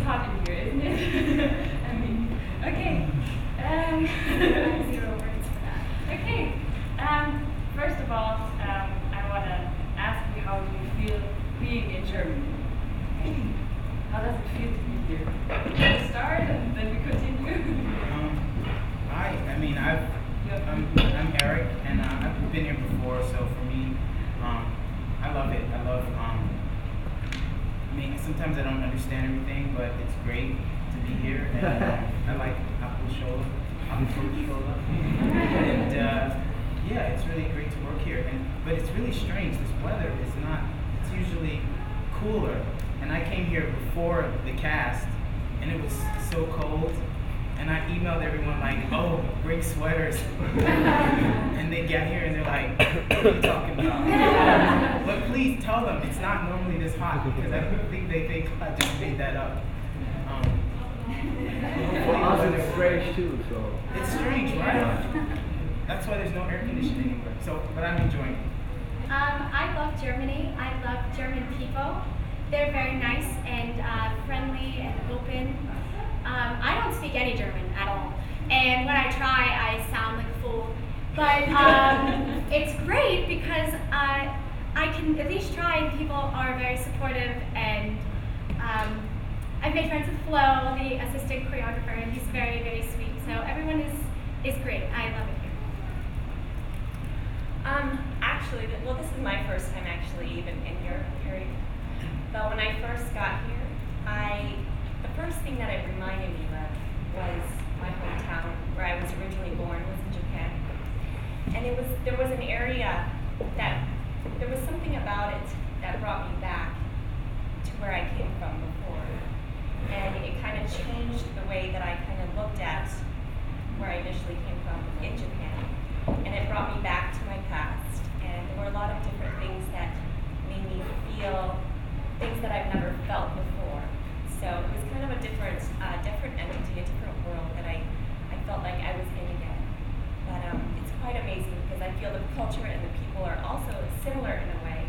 hot in here, isn't it? I mean, okay. Zero words for that. Okay. First of all, I want to ask you how do you feel being in Germany? Okay. How does it feel to be here? We'll start and then we continue. I'm Eric, and I've been here before, so for me, I love it. Sometimes I don't understand everything, but it's great to be here, and I like Apple Shola. And yeah, it's really great to work here. But it's really strange. This weather is not. It's usually cooler, and I came here before the cast, and it was so cold. And I emailed everyone like, oh, bring sweaters. And they get here and they're like, what are you talking about? But please tell them it's not normally this hot, because I think they think I just made that up. For us it's strange too, so. It's strange, right? That's why there's no air conditioning anywhere. So, but I'm enjoying it. I love Germany. I love German people. They're very nice and friendly and open. I don't speak any German at all, and when I try, I sound like a fool. But it's great because I can at least try, and people are very supportive. And I've made friends with Flo, the assistant choreographer, and he's very, very sweet. So everyone is great. I love it here. Actually, well, this is my first time actually even in Europe, period. But when I first got here, the first thing that it reminded me of was my hometown, where I was originally born, was in Japan. And there was an area that, there was something about it that brought me back to where I came from before. And it kind of changed the way that I kind of looked at where I initially came from in Japan. And it brought me back to my past. And there were a lot of different things that made me feel things that I've never felt before. So it was kind of a different entity, a different world that I felt like I was in again. But it's quite amazing because I feel the culture and the people are also similar in a way.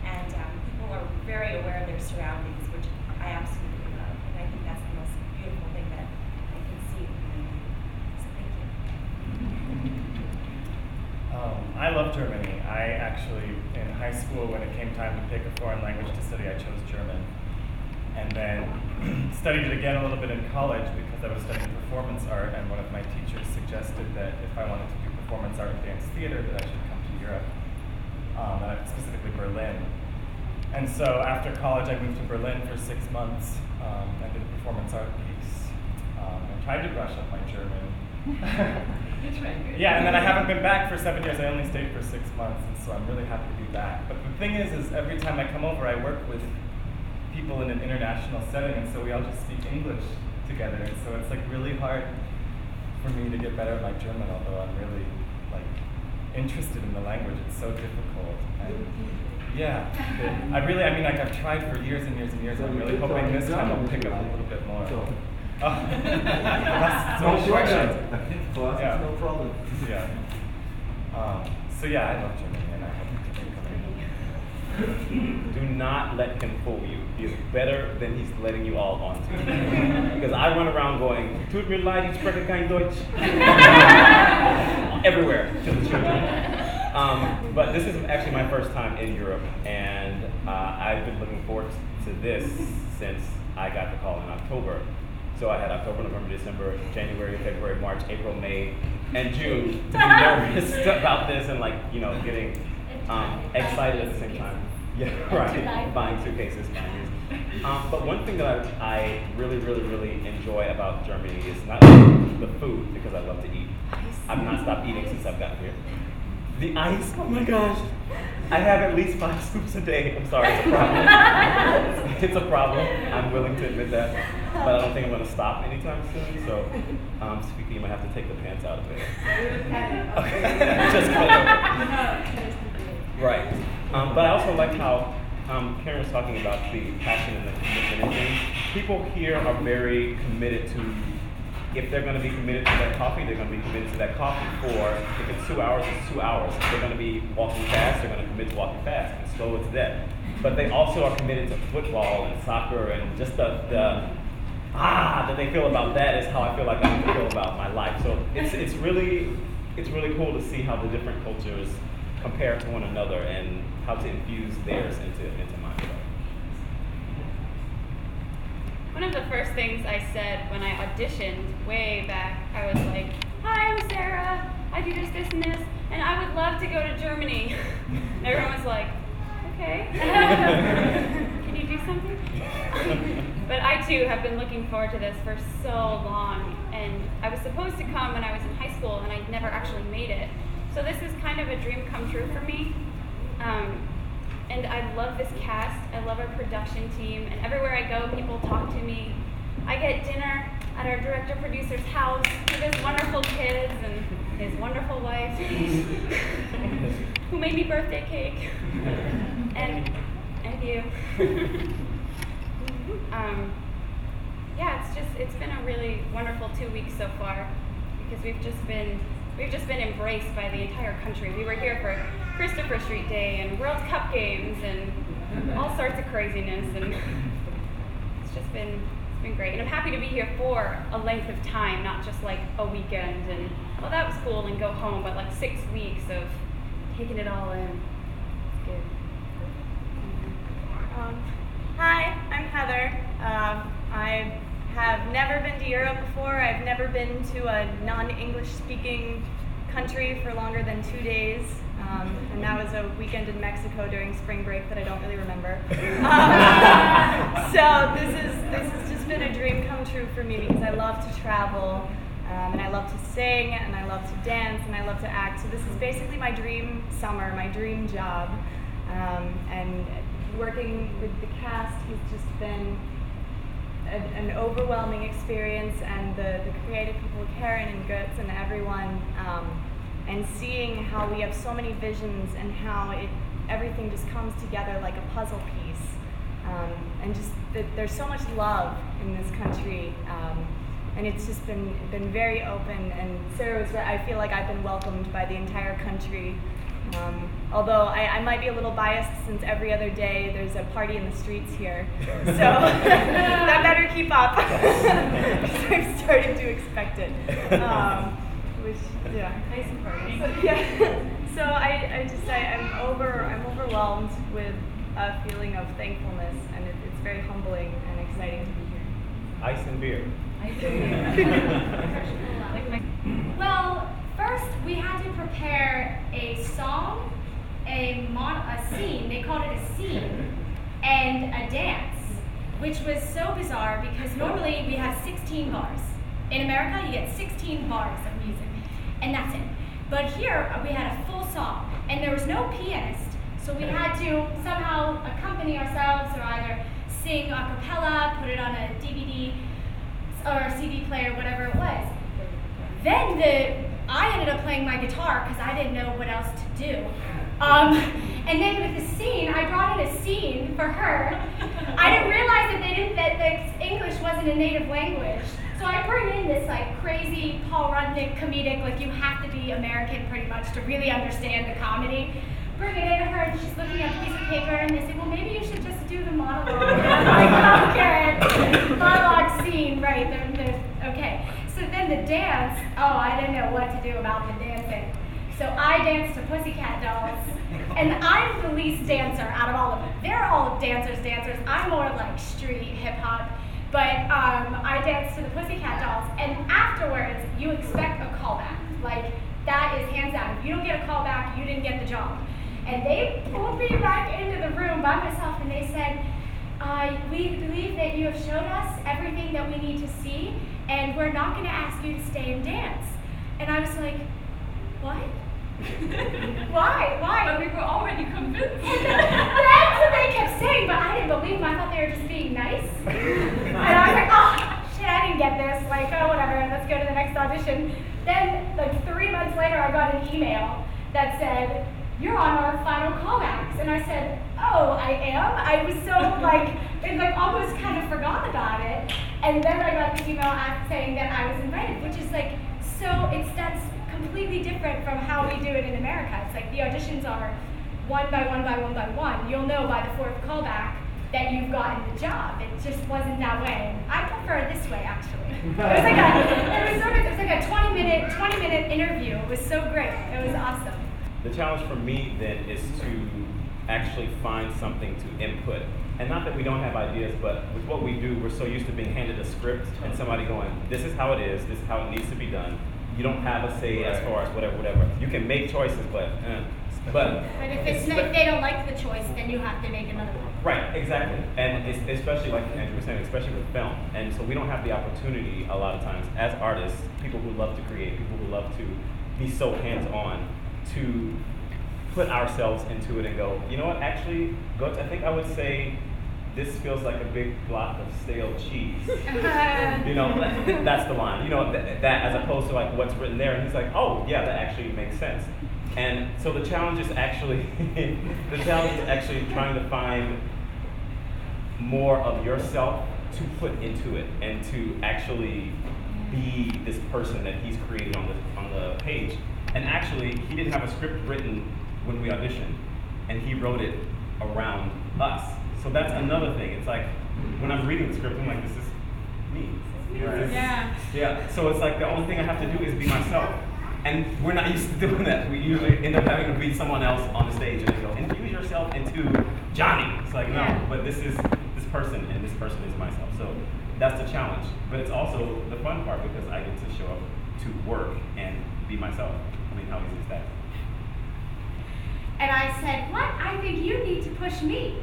And people are very aware of their surroundings, which I absolutely love. And I think that's the most beautiful thing that I can see. So thank you. I love Germany. I actually, in high school, when it came time to pick a foreign language to study, I chose German. And then studied it again a little bit in college because I was studying performance art, and one of my teachers suggested that if I wanted to do performance art and dance theater, that I should come to Europe, and specifically Berlin. And so after college, I moved to Berlin for 6 months. I did a performance art piece. I tried to brush up my German. Yeah, and then I haven't been back for 7 years. I only stayed for 6 months, and so I'm really happy to be back. But the thing is every time I come over, I work with people in an international setting, and so we all just speak English together. And so it's like really hard for me to get better at my German, although I'm really interested in the language. It's so difficult. And yeah, I've tried for years and years and years. I'm really hoping this time I'll pick up a little bit more. Oh, that's so unfortunate. For us, Yeah. it's no problem. Yeah. So yeah, I love Germany, and I hope you can come here. Do not let him fool you. He is better than he's letting you all on to. Because I run around going, tut mir leid, ich spreche kein Deutsch. Everywhere to the children. But this is actually my first time in Europe, and I've been looking forward to this since I got the call in October. So I had October, November, December, January, February, March, April, May, and June to be nervous about this and getting excited at the same time. Yeah, right. Buying suitcases, but one thing that I really, really, really enjoy about Germany is not only the food, because I love to eat. I've not stopped eating since I've gotten here. The ice, oh my gosh. I have at least 5 scoops a day. I'm sorry, it's a problem. It's a problem. I'm willing to admit that. But I don't think I'm going to stop anytime soon. So, speaking, you might have to take the pants out of it. Just cut it over. Right. But I also like how Karen was talking about the passion and the commitment and things. People here are very committed to, if they're going to be committed to that coffee, they're going to be committed to that coffee for, if it's 2 hours, it's 2 hours. If they're going to be walking fast, they're going to commit to walking fast. If it's slow, it's dead. But they also are committed to football and soccer and just the that they feel about that is how I feel like I need to feel about my life. So it's really cool to see how the different cultures compare to one another and how to infuse theirs into mine. One of the first things I said when I auditioned way back, I was like, "Hi, I'm Sarah. I do this, this, and this, and I would love to go to Germany." Everyone was like, "Okay." Can you do something? But I too have been looking forward to this for so long, and I was supposed to come when I was in high school, and I never actually made it. So this is kind of a dream come true for me. And I love this cast. I love our production team, and everywhere I go, people talk to me. I get dinner at our director-producer's house with his wonderful kids and his wonderful wife, who made me birthday cake, and you. Yeah, it's been a really wonderful 2 weeks so far, because we've just been embraced by the entire country. We were here for Christopher Street Day and World Cup games and all sorts of craziness, and it's been great. And I'm happy to be here for a length of time, not just like a weekend and, well, that was cool and go home, but like 6 weeks of taking it all in. It's good. Hi, I'm Heather. I have never been to Europe before. I've never been to a non-English speaking country for longer than 2 days. And that was a weekend in Mexico during spring break that I don't really remember. So this has just been a dream come true for me, because I love to travel, and I love to sing, and I love to dance, and I love to act. So this is basically my dream summer, my dream job. And working with the cast has just been an overwhelming experience, and the creative people, Karen and Götz and everyone, and seeing how we have so many visions and how everything just comes together like a puzzle piece, and just there's so much love in this country, and it's just been very open. And Sarah was right, I feel like I've been welcomed by the entire country. Although I might be a little biased, since every other day there's a party in the streets here. So that better keep up, because I'm starting to expect it. Which, yeah. Nice and party. Yeah. So I'm overwhelmed with a feeling of thankfulness, and it's very humbling and exciting to be here. Ice and beer. Well, first we had to prepare a song, a scene, they called it a scene, and a dance, which was so bizarre because normally we have 16 bars. In America, you get 16 bars of music, and that's it. But here, we had a full song, and there was no pianist, so we had to somehow accompany ourselves, or either sing a cappella, put it on a DVD or a CD player, whatever it was. Then I ended up playing my guitar because I didn't know what else to do. And then with the scene, I brought in a scene for her. I didn't realize that the English wasn't a native language. So I bring in this like crazy Paul Rudnick comedic, like you have to be American pretty much to really understand the comedy. Bring it in to her, and she's looking at a piece of paper, and they say, well, maybe you should just do the monologue. And I'm like, okay, monologue scene, right, okay. So then the dance, I didn't know what to do about the dancing. So I danced to Pussycat Dolls, and I'm the least dancer out of all of them. They're all dancers. I'm more like street hip hop, but I danced to the Pussycat Dolls, and afterwards you expect a callback. Like that is hands down. If you don't get a callback, you didn't get the job. And they pulled me back into the room by myself, and they said, we believe that you have showed us everything that we need to see, and we're not going to ask you to stay and dance. And I was like, what? Why? But we were already convinced. That's what they kept saying, but I didn't believe them. I thought they were just being nice. And I was like, oh, shit, I didn't get this. Like, oh, whatever, let's go to the next audition. Then, like 3 months later, I got an email that said, you're on our final callbacks. And I said, oh, I am? I was so almost kind of forgot about it. And then I got the email saying that I was invited, which is like, that's completely different from how we do it in America. It's like the auditions are one by one by one by one. You'll know by the fourth callback that you've gotten the job. It just wasn't that way. I prefer it this way. It was like a 20-minute interview. It was so great. It was awesome. The challenge for me then is to actually find something to input. And not that we don't have ideas, but with what we do, we're so used to being handed a script and somebody going, this is how it is, this is how it needs to be done. You don't have a say as far as whatever. You can make choices, but if they don't like the choice, then you have to make another one. Right, exactly. And it's, especially like Andrew was saying, especially with film. And so we don't have the opportunity a lot of times as artists, people who love to create, people who love to be so hands-on, to put ourselves into it and go, you know what, actually, I think I would say this feels like a big block of stale cheese. You know, that's the line. You know, that as opposed to like what's written there. And he's like, oh, yeah, that actually makes sense. And so the challenge is actually, trying to find more of yourself to put into it and to actually be this person that he's created on the page. And actually, he didn't have a script written when we auditioned, and he wrote it around us. So that's another thing. It's like, when I'm reading the script, I'm like, this is me. Right. Yeah. So it's like, the only thing I have to do is be myself. And we're not used to doing that. We usually end up having to be someone else on the stage and they go, infuse yourself into Johnny. It's like, no, but this is this person, and this person is myself. So that's the challenge. But it's also the fun part because I get to show up to work and be myself. I mean, how easy is that? And I said, what? I think you need to push me.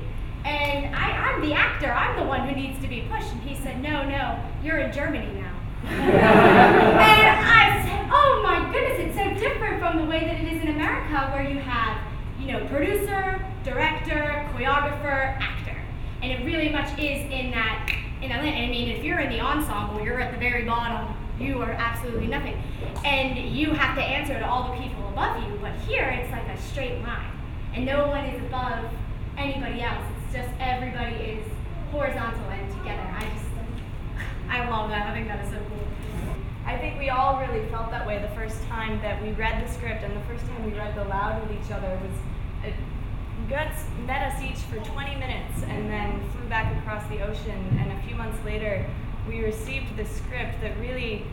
And I'm the actor. I'm the one who needs to be pushed. And he said, no, you're in Germany now. And I said, oh my goodness, it's so different from the way that it is in America, where you have, producer, director, choreographer, actor. And it really much is in that lane. I mean, if you're in the ensemble, you're at the very bottom. You are absolutely nothing. And you have to answer to all the people above you. But here, it's like a straight line. And no one is above anybody else. It's just everybody is horizontal and together. I love that. I think that is so cool. I think we all really felt that way the first time that we read the script, and the first time we read aloud with each other was Guts met us each for 20 minutes and then flew back across the ocean, and a few months later we received this script that really,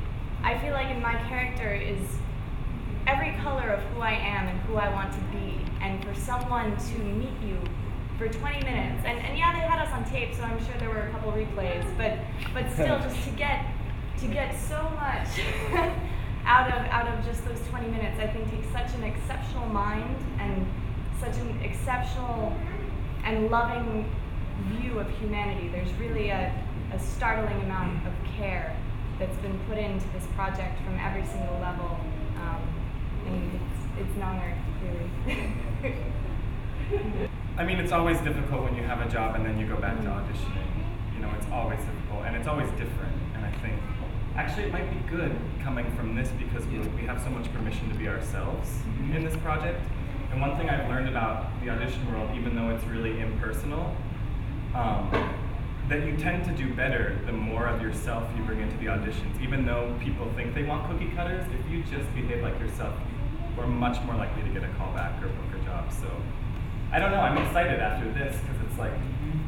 I feel like in my character, is every color of who I am and who I want to be. And for someone to meet you for 20 minutes, and yeah, they had us on tape, so I'm sure there were a couple replays, but still, just to get so much out of just those 20 minutes, I think takes such an exceptional mind and such an exceptional and loving view of humanity. There's really a startling amount of care that's been put into this project from every single level, and it's an honor, really. I mean, it's always difficult when you have a job and then you go back to auditioning. It's always difficult, and it's always different. And I think, actually, it might be good coming from this because we have so much permission to be ourselves in this project. And one thing I've learned about the audition world, even though it's really impersonal, that you tend to do better the more of yourself you bring into the auditions. Even though people think they want cookie cutters, if you just behave like yourself, you are much more likely to get a call back or book a job. So I don't know, I'm excited after this because it's like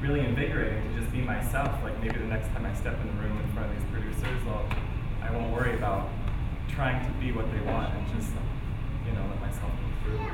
really invigorating to just be myself. Like maybe the next time I step in the room in front of these producers, I won't worry about trying to be what they want and just, let myself go through.